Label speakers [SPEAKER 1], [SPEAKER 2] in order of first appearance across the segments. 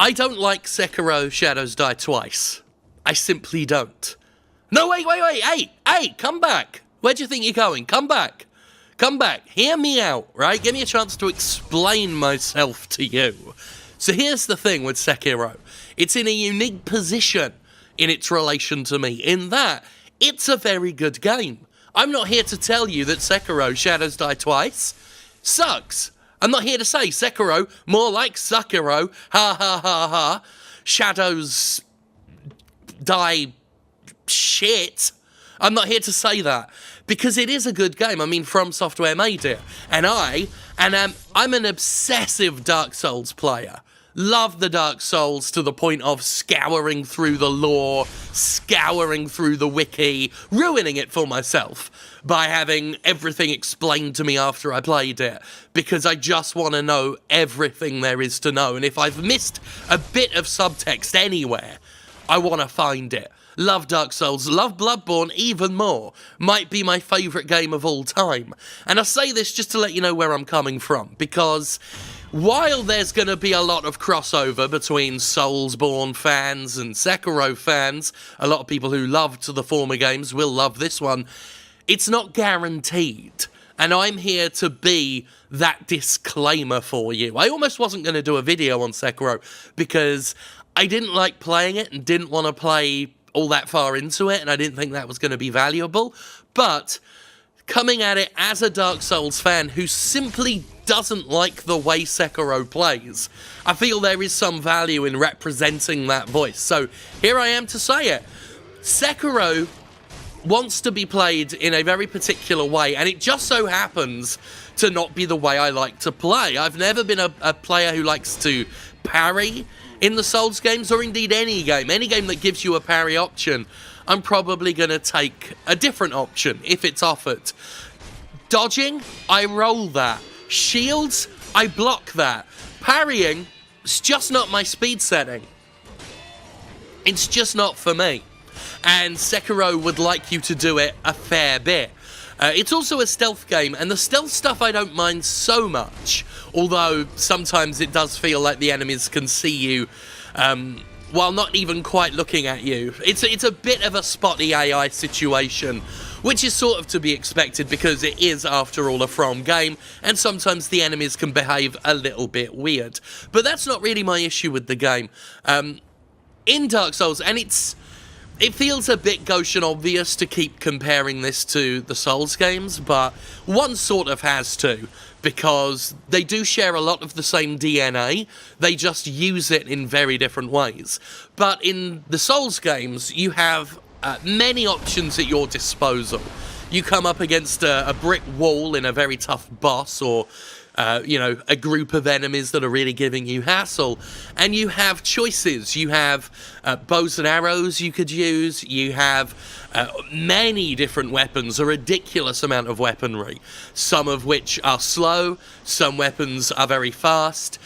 [SPEAKER 1] I don't like Sekiro Shadows Die Twice. I simply don't. No, wait, hey, come back. Where do you think you're going? Come back. Come back. Hear me out, right? Give me a chance to explain myself to you. So here's the thing with Sekiro. It's in a unique position in its relation to me, in that it's a very good game. I'm not here to tell you that Sekiro Shadows Die Twice sucks. I'm not here to say Sekiro, more like Sakiro, ha ha ha ha, Shadows Die shit. I'm not here to say that, because it is a good game. I mean, From Software made it, and I'm an obsessive Dark Souls player. Love the Dark Souls to the point of scouring through the lore, scouring through the wiki, ruining it for myself by having everything explained to me after I played it, because I just want to know everything there is to know, and if I've missed a bit of subtext anywhere, I want to find it. Love Dark Souls, love Bloodborne even more. Might be my favourite game of all time. And I say this just to let you know where I'm coming from, because while there's going to be a lot of crossover between Soulsborne fans and Sekiro fans, a lot of people who loved the former games will love this one, it's not guaranteed. And I'm here to be that disclaimer for you. I almost wasn't going to do a video on Sekiro because I didn't like playing it and didn't want to play all that far into it, and I didn't think that was going to be valuable. But coming at it as a Dark Souls fan who simply doesn't like the way Sekiro plays, I feel there is some value in representing that voice. So here I am to say it. Sekiro wants to be played in a very particular way, and it just so happens to not be the way I like to play. I've never been a player who likes to parry in the Souls games, or indeed any game that gives you a parry option. I'm probably going to take a different option if it's offered. Dodging, I roll that. Shields, I block that. Parrying, it's just not my speed setting. It's just not for me. And Sekiro would like you to do it a fair bit. It's also a stealth game, and the stealth stuff I don't mind so much, although sometimes it does feel like the enemies can see you while not even quite looking at you. It's a bit of a spotty AI situation, which is sort of to be expected because it is, after all, a From game, and sometimes the enemies can behave a little bit weird. But that's not really my issue with the game. In Dark Souls, and it feels a bit gauche and obvious to keep comparing this to the Souls games, but one sort of has to, because they do share a lot of the same DNA, they just use it in very different ways. But in the Souls games, you have many options at your disposal. You come up against a brick wall in a very tough boss, or a group of enemies that are really giving you hassle, and you have choices. You have bows and arrows you could use, you have many different weapons, a ridiculous amount of weaponry, some of which are slow, some weapons are very fast.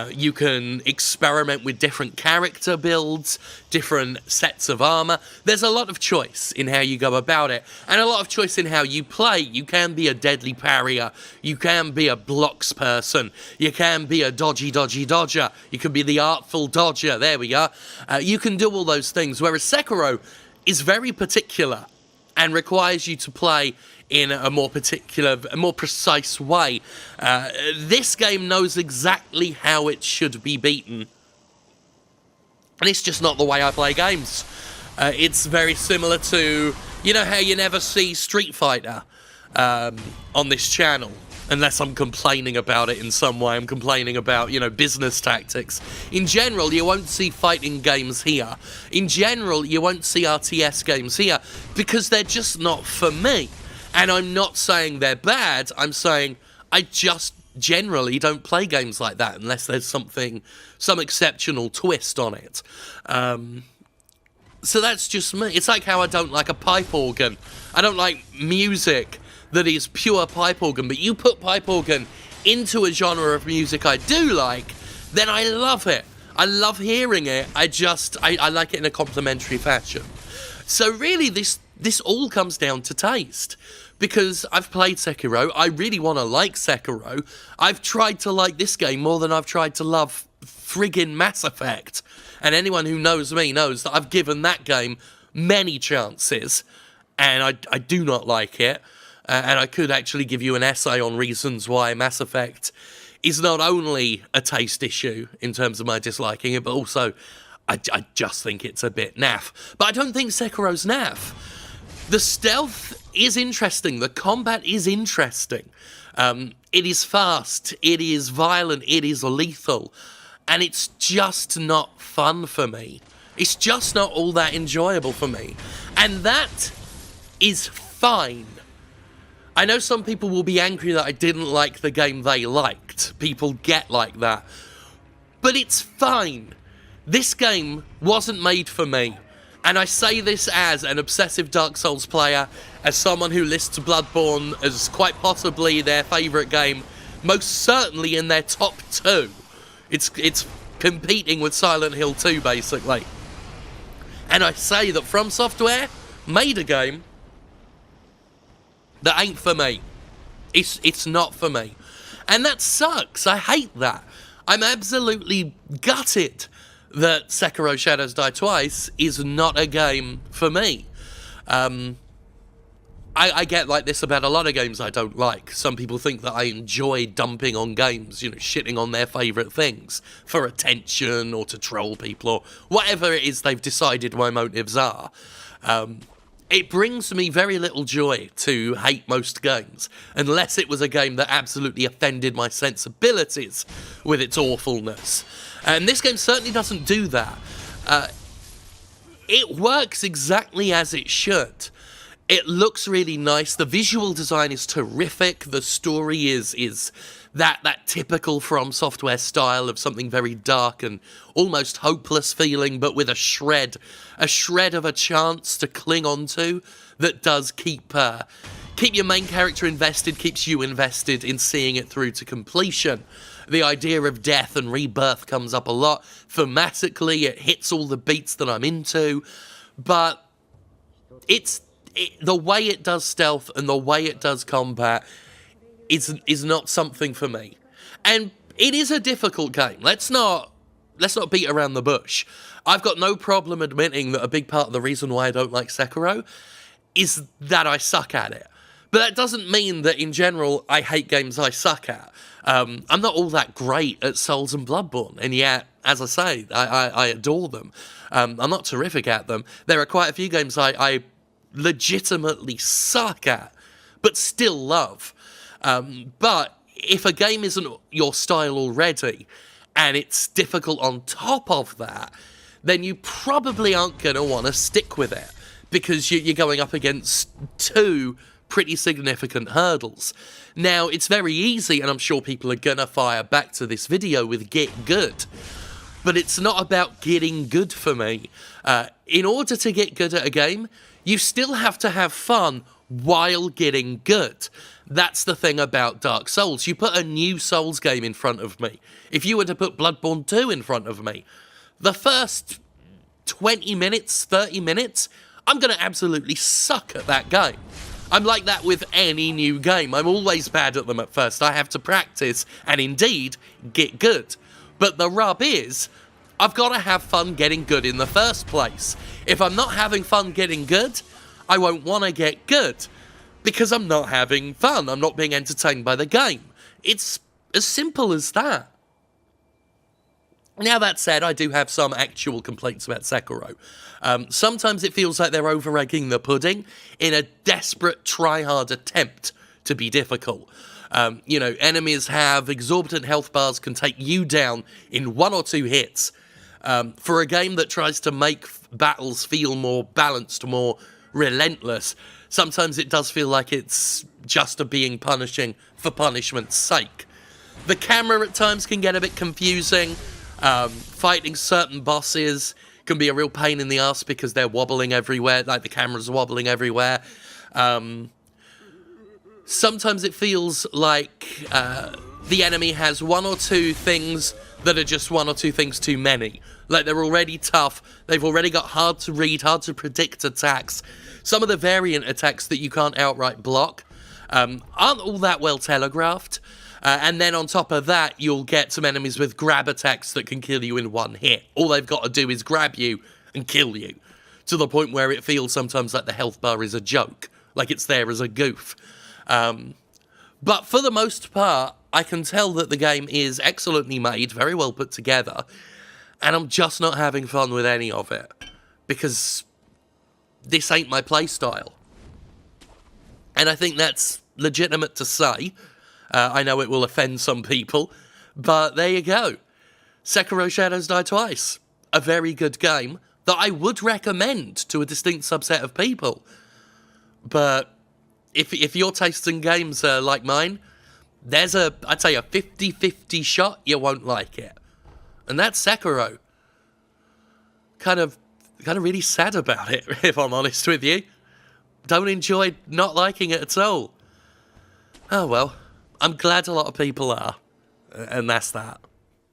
[SPEAKER 1] You can experiment with different character builds, different sets of armor. There's a lot of choice in how you go about it, and a lot of choice in how you play. You can be a deadly parrier, you can be a blocks person, you can be a dodgy dodger, you can be the artful dodger, there we are. You can do all those things, whereas Sekiro is very particular and requires you to play in a more particular, a more precise way. This game knows exactly how it should be beaten, and it's just not the way I play games. It's very similar to, you know how you never see Street Fighter on this channel, unless I'm complaining about it in some way. I'm complaining about, business tactics. In general, you won't see fighting games here. In general, you won't see RTS games here, because they're just not for me. And I'm not saying they're bad, I'm saying I just generally don't play games like that unless there's some exceptional twist on it. So that's just me. It's like how I don't like a pipe organ. I don't like music that is pure pipe organ, but you put pipe organ into a genre of music I do like, then I love it. I love hearing it. I like it in a complimentary fashion. So really, this all comes down to taste. Because I've played Sekiro, I really want to like Sekiro. I've tried to like this game more than I've tried to love friggin' Mass Effect. And anyone who knows me knows that I've given that game many chances, and I do not like it. And I could actually give you an essay on reasons why Mass Effect is not only a taste issue in terms of my disliking it, but also I just think it's a bit naff. But I don't think Sekiro's naff. The stealth is interesting. The combat is interesting. It is fast. It is violent. It is lethal. And it's just not fun for me. It's just not all that enjoyable for me. And that is fine. I know some people will be angry that I didn't like the game they liked. People get like that. But it's fine. This game wasn't made for me. And I say this as an obsessive Dark Souls player, as someone who lists Bloodborne as quite possibly their favourite game, most certainly in their top 2. It's competing with Silent Hill 2, basically. And I say that From Software made a game that ain't for me. It's not for me. And that sucks. I hate that. I'm absolutely gutted that Sekiro Shadows Die Twice is not a game for me. I get like this about a lot of games I don't like. Some people think that I enjoy dumping on games, shitting on their favourite things for attention or to troll people or whatever it is they've decided my motives are. It brings me very little joy to hate most games, unless it was a game that absolutely offended my sensibilities with its awfulness. And this game certainly doesn't do that. It works exactly as it should. It looks really nice. The visual design is terrific. The story is that typical From Software style of something very dark and almost hopeless feeling, but with a shred of a chance to cling on to that does keep your main character invested, keeps you invested in seeing it through to completion. The idea of death and rebirth comes up a lot. Thematically, it hits all the beats that I'm into, but the way it does stealth and the way it does combat is not something for me. And it is a difficult game. Let's not beat around the bush. I've got no problem admitting that a big part of the reason why I don't like Sekiro is that I suck at it. But that doesn't mean that in general I hate games I suck at. I'm not all that great at Souls and Bloodborne, and yet, as I say, I adore them. I'm not terrific at them. There are quite a few games I legitimately suck at, but still love. But if a game isn't your style already, and it's difficult on top of that, then you probably aren't going to want to stick with it, because you're going up against two pretty significant hurdles. Now, it's very easy, and I'm sure people are going to fire back to this video with get good, but it's not about getting good for me. In order to get good at a game, you still have to have fun while getting good. That's the thing about Dark Souls. You put a new Souls game in front of me. If you were to put Bloodborne 2 in front of me, the first 20 minutes, 30 minutes, I'm going to absolutely suck at that game. I'm like that with any new game. I'm always bad at them at first. I have to practice and indeed get good. But the rub is, I've got to have fun getting good in the first place. If I'm not having fun getting good, I won't want to get good, because I'm not having fun. I'm not being entertained by the game. It's as simple as that. Now, that said, I do have some actual complaints about Sekiro. Sometimes it feels like they're over-egging the pudding in a desperate try-hard attempt to be difficult. Enemies have exorbitant health bars, can take you down in 1 or 2 hits. For a game that tries to make battles feel more balanced, more relentless, sometimes it does feel like it's just being punishing for punishment's sake. The camera at times can get a bit confusing. Fighting certain bosses can be a real pain in the ass because they're wobbling everywhere, like the camera's wobbling everywhere. Sometimes it feels like the enemy has 1 or 2 things that are just 1 or 2 things too many. Like, they're already tough, they've already got hard to read, hard to predict attacks. Some of the variant attacks that you can't outright block aren't all that well telegraphed. And then on top of that, you'll get some enemies with grab attacks that can kill you in one hit. All they've got to do is grab you and kill you, to the point where it feels sometimes like the health bar is a joke, like it's there as a goof. But for the most part, I can tell that the game is excellently made, very well put together, and I'm just not having fun with any of it, because this ain't my playstyle. And I think that's legitimate to say. I know it will offend some people, but there you go. Sekiro Shadows Die Twice. A very good game that I would recommend to a distinct subset of people. But if your tastes in games are like mine, there's I'd say a 50-50 shot you won't like it. And that's Sekiro. Kind of really sad about it, if I'm honest with you. Don't enjoy not liking it at all. Oh well, I'm glad a lot of people are. And that's that.